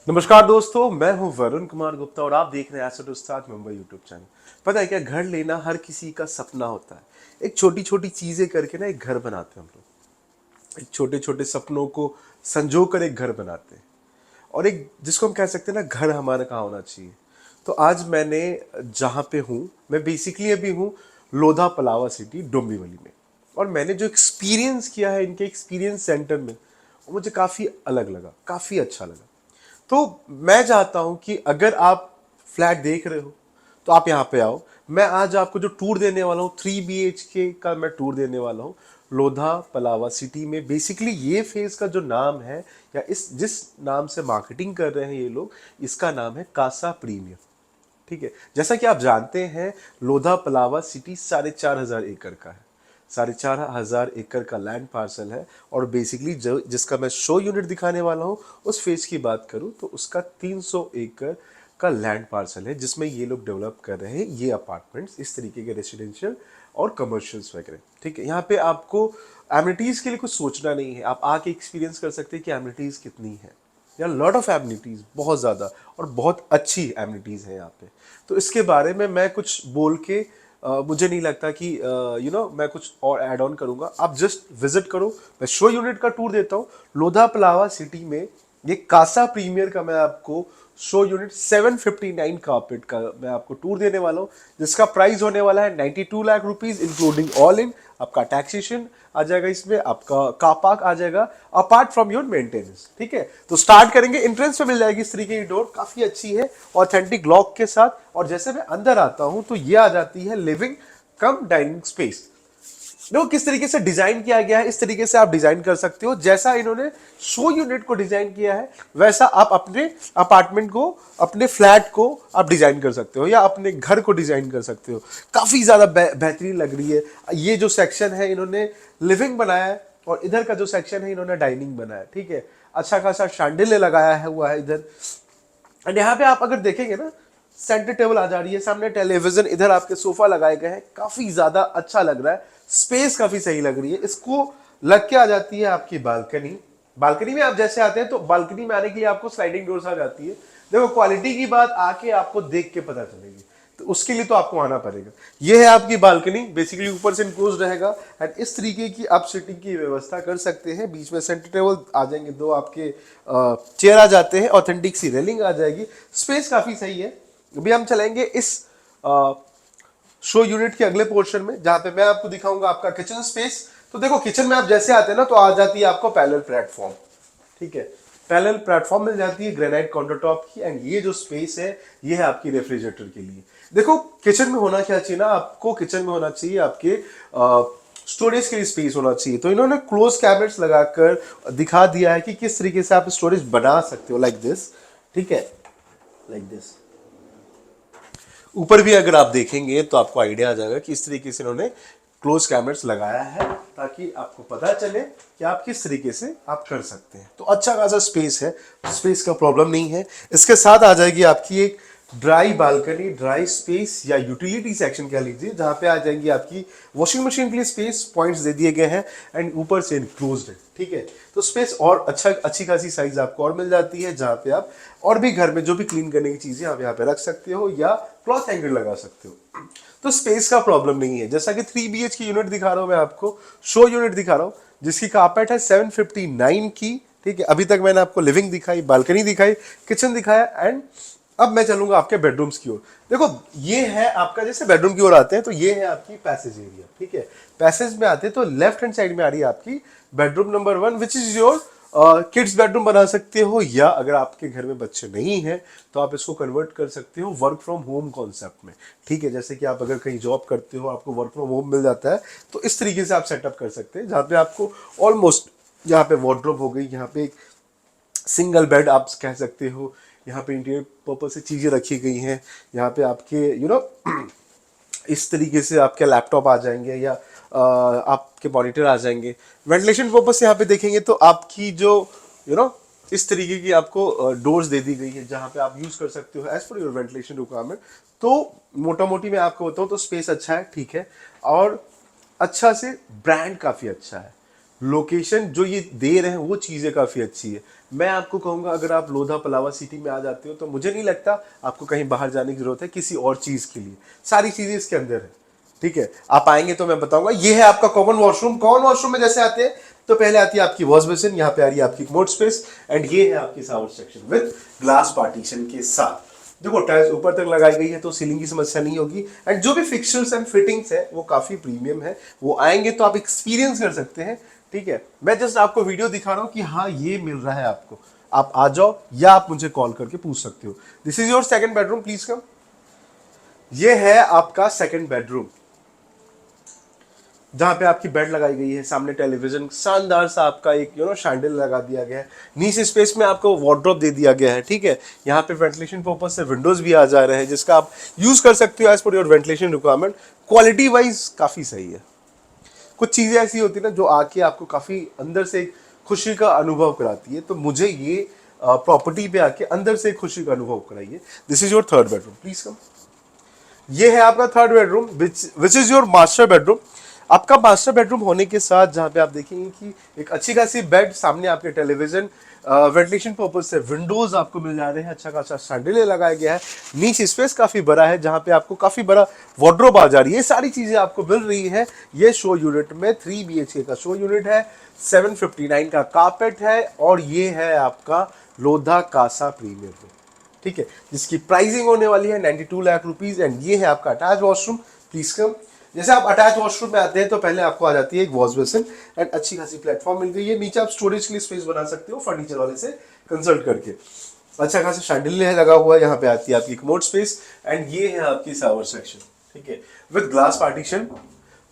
नमस्कार दोस्तों, मैं हूं वरुण कुमार गुप्ता और आप देख रहे हैं एसेट उस्ताद मुंबई यूट्यूब चैनल। पता है क्या, घर लेना हर किसी का सपना होता है। एक छोटी छोटी चीजें करके ना एक घर बनाते हैं हम लोग। एक छोटे छोटे सपनों को संजो कर एक घर बनाते हैं। और एक जिसको हम कह सकते हैं ना, घर हमारा कहाँ होना चाहिए। तो आज मैंने जहाँ पे हूँ, मैं बेसिकली अभी हूँ लोधा पलावा सिटी डोंबिवली में। और मैंने जो एक्सपीरियंस किया है इनके एक्सपीरियंस सेंटर में, वो मुझे काफ़ी अलग लगा, काफ़ी अच्छा लगा। तो मैं चाहता हूं कि अगर आप फ्लैट देख रहे हो तो आप यहाँ पे आओ। मैं आज आपको जो टूर देने वाला हूँ 3 BHK का मैं टूर देने वाला हूँ लोधा पलावा सिटी में। बेसिकली ये फेज का जो नाम है, या इस जिस नाम से मार्केटिंग कर रहे हैं ये लोग, इसका नाम है कासा प्रीमियम। ठीक है, जैसा कि आप जानते हैं लोधा पलावा सिटी 4,500 एकड़ का है। 4,500 एकड़ का लैंड पार्सल है। और बेसिकली जो जिसका मैं शो यूनिट दिखाने वाला हूँ, उस फेज की बात करूँ तो उसका 300 एकड़ का लैंड पार्सल है, जिसमें ये लोग डेवलप कर रहे हैं ये अपार्टमेंट्स, इस तरीके के रेसिडेंशियल और कमर्शियल्स वगैरह। ठीक है, यहाँ पे आपको एमिनिटीज के लिए कुछ सोचना नहीं है, आप आके एक्सपीरियंस कर सकते हैं कि एमिनिटीज कितनी है। या लॉट ऑफ एमिनिटीज, बहुत ज़्यादा और बहुत अच्छी एमिनिटीज है यहाँ पे। तो इसके बारे में मैं कुछ बोल के मुझे नहीं लगता कि मैं कुछ और ऐड ऑन करूंगा। आप जस्ट विजिट करो। मैं शो यूनिट का टूर देता हूँ लोधा पलावा सिटी में। ये कासा प्रीमियर का मैं आपको शो यूनिट 759 कारपेट का मैं आपको टूर देने वाला हूँ, जिसका प्राइस होने वाला है 92 lakh rupees, including all in. आपका टैक्सेशन आ जाएगा, इसमें आपका कार पार्क आ जाएगा, अपार्ट फ्रॉम योर मेंटेनेंस। ठीक है, तो स्टार्ट करेंगे। एंट्रेंस पे मिल जाएगी इस तरीके की डोर, काफी अच्छी है, ऑथेंटिक लॉक के साथ। और जैसे मैं अंदर आता हूं तो ये आ जाती है लिविंग कम डाइनिंग स्पेस। देखो किस तरीके से डिजाइन किया गया है, इस तरीके से आप डिजाइन कर सकते हो। जैसा इन्होंने शो यूनिट को डिजाइन किया है, वैसा आप अपने अपार्टमेंट को, अपने फ्लैट को आप डिजाइन कर सकते हो, या अपने घर को डिजाइन कर सकते हो। काफी ज्यादा बेहतरीन लग रही है। ये जो सेक्शन है इन्होंने लिविंग बनाया है, और इधर का जो सेक्शन है इन्होंने डाइनिंग बनाया। ठीक है, अच्छा खासा शांडिल्य लगाया है हुआ है इधर। एंड यहाँ पे आप अगर देखेंगे ना, सेंटर टेबल आ जा रही है, सामने टेलीविजन, इधर आपके सोफा लगाए गए हैं, काफी ज्यादा अच्छा लग रहा है। स्पेस काफी सही लग रही है। इसको लग के आ जाती है आपकी बालकनी। बालकनी में आप जैसे आते हैं तो बालकनी में आने के लिए आपको स्लाइडिंग डोर्स आ जाती है। देखो क्वालिटी की बात आके आपको देख के पता चलेगी, तो उसके लिए तो आपको आना पड़ेगा। ये है आपकी बालकनी, बेसिकली ऊपर से इनक्लोज रहेगा। एंड इस तरीके की आप सिटिंग की व्यवस्था कर सकते हैं। बीच में सेंटर टेबल आ जाएंगे, दो आपके चेयर आ जाते हैं, ऑथेंटिक सी रेलिंग आ जाएगी। स्पेस काफी सही है। अभी हम चलेंगे इस शो यूनिट के अगले पोर्शन में, जहां पे मैं आपको दिखाऊंगा आपका किचन स्पेस। तो देखो किचन में आप जैसे आते हैं ना, तो आ जाती है आपको पैरेलल प्लेटफॉर्म। ठीक है, पैरेलल प्लेटफॉर्म मिल जाती है ग्रेनाइट काउंटर टॉप की। एंड ये जो स्पेस है, ये है आपकी रेफ्रिजरेटर के लिए। देखो किचन में होना क्या चाहिए ना, आपको किचन में होना चाहिए आपके स्टोरेज के लिए स्पेस होना चाहिए। तो इन्होंने क्लोज कैबिनेट्स लगाकर दिखा दिया है कि किस तरीके से आप स्टोरेज बना सकते हो, लाइक दिस। ठीक है, लाइक दिस। ऊपर भी अगर आप देखेंगे तो आपको आइडिया आ जाएगा कि इस तरीके से इन्होंने क्लोज कैमरेस लगाया है, ताकि आपको पता चले कि आप किस तरीके से आप कर सकते हैं। तो अच्छा खासा स्पेस है, स्पेस का प्रॉब्लम नहीं है। इसके साथ आ जाएगी आपकी एक ड्राई बालकनी, ड्राई स्पेस या यूटिलिटी सेक्शन कह लीजिए, जहां पे आ जाएंगी आपकी वॉशिंग मशीन के लिए स्पेस, पॉइंट्स दे दिए गए हैं। एंड ऊपर से इनक्लोज्ड है। ठीक है, तो स्पेस और अच्छी खासी साइज आपको और मिल जाती है, जहां पे आप और भी घर में जो भी क्लीन करने की चीजें आप यहाँ पे रख सकते हो, या क्लॉथ हैंगर लगा सकते हो। तो स्पेस का प्रॉब्लम नहीं है। जैसा कि 3 BH की यूनिट दिखा रहा हूं मैं आपको, शो यूनिट दिखा रहा हूं, जिसकी कारपेट है 759 की। ठीक है, अभी तक मैंने आपको लिविंग दिखाई, बालकनी दिखाई, किचन दिखाया। एंड अब मैं चलूंगा आपके बेडरूम्स की ओर। देखो ये है आपका, जैसे बेडरूम की ओर आते हैं तो ये है आपकी पैसेज एरिया। ठीक है, पैसेज में आते हैं तो लेफ्ट हैंड साइड में आ रही है आपकी bedroom number 1, which is your kids bedroom बना सकते हो। या अगर आपके घर में बच्चे नहीं हैं तो आप इसको कन्वर्ट कर सकते हो वर्क फ्रॉम होम कॉन्सेप्ट में। ठीक है, जैसे कि आप अगर कहीं जॉब करते हो, आपको वर्क फ्रॉम होम मिल जाता है, तो इस तरीके से आप सेटअप कर सकते हैं, जहाँ पे आपको ऑलमोस्ट, यहाँ पे वार्डरोब हो गई, यहाँ पे एक सिंगल बेड आप कह सकते हो, यहाँ पे इंटीरियर पर्पज से चीज़ें रखी गई हैं। यहाँ पे आपके इस तरीके से आपके लैपटॉप आ जाएंगे, या आपके मॉनिटर आ जाएंगे। वेंटिलेशन पर्पज से यहाँ पे देखेंगे तो आपकी जो यू नो इस तरीके की आपको डोर्स दे दी गई है, जहाँ पे आप यूज कर सकते हो as per your ventilation requirement. तो मोटा मोटी मैं आपको बताऊँ तो स्पेस अच्छा है, ठीक है। और अच्छा से ब्रांड काफ़ी अच्छा है। लोकेशन जो ये दे रहे हैं वो चीज़ें काफ़ी अच्छी है। मैं आपको कहूँगा अगर आप लोधा पलावा सिटी में आ जाते हो तो मुझे नहीं लगता आपको कहीं बाहर जाने की जरूरत है किसी और चीज़ के लिए, सारी चीज़ें इसके अंदर है। ठीक है, आप आएंगे तो मैं बताऊंगा। ये है आपका कॉमन वॉशरूम। कॉमन वॉशरूम में जैसे आते हैं तो पहले आती है आपकी वॉश बेसिन, यहाँ पे आ रही है आपकी कमोड स्पेस, एंड ये है आपकी shower section with glass partition के साथ। देखो टाइल्स ऊपर तक लगाई गई है तो सीलिंग की समस्या नहीं होगी, एंड जो भी फिक्सचर्स एंड फिटिंग्स है वो काफी प्रीमियम है, वो आएंगे तो आप एक्सपीरियंस कर सकते हैं। ठीक है, मैं जस्ट आपको वीडियो दिखा रहा हूँ कि हाँ ये मिल रहा है आपको, आप आ जाओ या आप मुझे कॉल करके पूछ सकते हो। This is your second bedroom, please come. ये है आपका सेकंड बेडरूम जहां पे आपकी बेड लगाई गई है, सामने टेलीविजन, शानदार सा आपका एक शैंडल लगा दिया गया है, नीचे स्पेस में आपको वार्डरोब दे दिया गया है। ठीक है, यहाँ पे वेंटिलेशन पर्पज से विंडोज भी आ जा रहे हैं जिसका आप यूज कर सकते हो as per your ventilation requirement. Quality wise काफी सही है। कुछ चीजें ऐसी होती है ना जो आके आपको काफी अंदर से एक खुशी का अनुभव कराती है, तो मुझे ये प्रॉपर्टी पे आके अंदर से एक खुशी का अनुभव कराइए। This is your third bedroom, please come. ये है आपका third bedroom which is your master bedroom. आपका मास्टर बेडरूम होने के साथ जहां पे आप देखेंगे कि एक अच्छी खासी बेड, सामने आपके टेलीविजन, वेंटिलेशन पर्पज से विंडोज आपको मिल जा रहे हैं, अच्छा खासा शैंडिलियर लगाया गया है, नीचे स्पेस काफी बड़ा है जहां पे आपको काफी बड़ा वार्डरोब आ जा रही है। ये सारी चीजें आपको मिल रही है। ये शो यूनिट में 3 BHK का शो यूनिट है, 759 का कारपेट है, और ये है आपका लोधा कासा प्रीमियम रूम। ठीक है, जिसकी प्राइसिंग होने वाली है 92 लाख रुपीज, एंड ये है आपका अटैच वॉशरूम, प्लीज कम। जैसे आप अटैच वॉशरूम में आते हैं तो पहले आपको आ जाती है एक वॉश बेसिन, एंड अच्छी खासी प्लेटफॉर्म मिल गई है। नीचे आप स्टोरेज के लिए स्पेस बना सकते हो फर्नीचर वाले से कंसल्ट करके। अच्छा खासा शैंडिलियर लगा हुआ है, यहाँ पे आती है आपकी कमोड स्पेस, एंड ये है आपकी शावर सेक्शन। ठीक है, विद ग्लास पार्टीशन।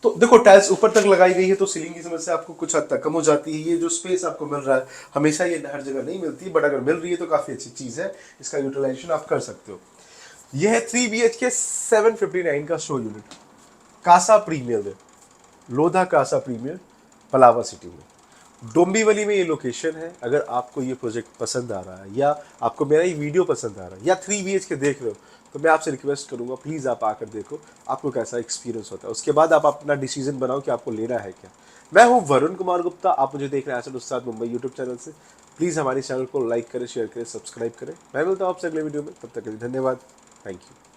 तो देखो टाइल्स ऊपर तक लगाई गई है तो सीलिंग की समस्या आपको कुछ हद तक कम हो जाती है। ये जो स्पेस आपको मिल रहा है, हमेशा ये हर जगह नहीं मिलती, बट अगर मिल रही है तो काफी अच्छी चीज है, इसका यूटिलाइजेशन आप कर सकते हो। ये है 3 BHK 759 का शो यूनिट, कासा प्रीमियर में, लोधा कासा प्रीमियर, पलावा सिटी में, डोंबिवली में ये लोकेशन है। अगर आपको ये प्रोजेक्ट पसंद आ रहा है या आपको मेरा ये वीडियो पसंद आ रहा है या 3 BHK देख रहे हो तो मैं आपसे रिक्वेस्ट करूंगा प्लीज़ आप आकर देखो आपको कैसा एक्सपीरियंस होता है, उसके बाद आप अपना डिसीजन बनाओ कि आपको लेना है क्या। मैं हूं वरुण कुमार गुप्ता, आप मुझे देख रहे हैं उस्ताद मुंबई यूट्यूब चैनल से। प्लीज़ हमारे चैनल को लाइक करें, शेयर करें, सब्सक्राइब करें। मैं मिलता हूँ आपसे अगले वीडियो में, तब तक के लिए धन्यवाद, थैंक यू।